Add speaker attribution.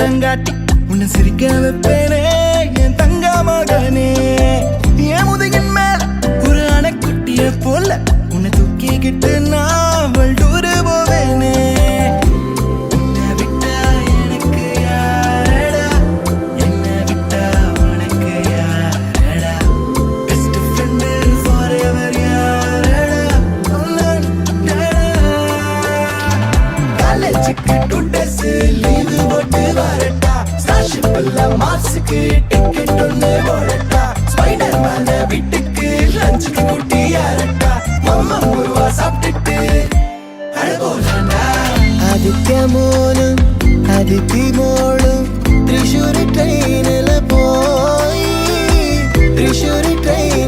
Speaker 1: கண்ணங்காட்டி உன்னை சிரிக்க வைப்பேனே என் தங்க மகனே. என் முதுகின் மேல ஒரு அணைக்குட்டிய போல உன்னை தூக்கிக்கிட்டு நான் வல்டூரு போவேனே. உன்னை விட்டா எனக்கு யாரடா, என்னை விட்டா உனக்கு யாரடா, பெஸ்ட் ஃப்ரெண்டு ஃபாரெவர் யாரடா, காலேஜுக்கு 2 days லீவு போட்டு வரட்டா, ஸ்காலர்ஷிப்ல மார்க்ஸுக்கு டிக்கெட் ஒன்று போடட்டா, ஸ்பைடர் மேன வீட்டுக்கு லஞ்சுக்கு கூட்டி யாரட்டா, மம்மா முருவா சாப்பிட்டுட்டு அழகோலண்டா.
Speaker 2: ആദിത്യ മോനും അതിഥി മോളും തൃശ്ശൂർ ട്രെയിനിൽ പോയി, തൃശ്ശൂർ ട്രെയിൻ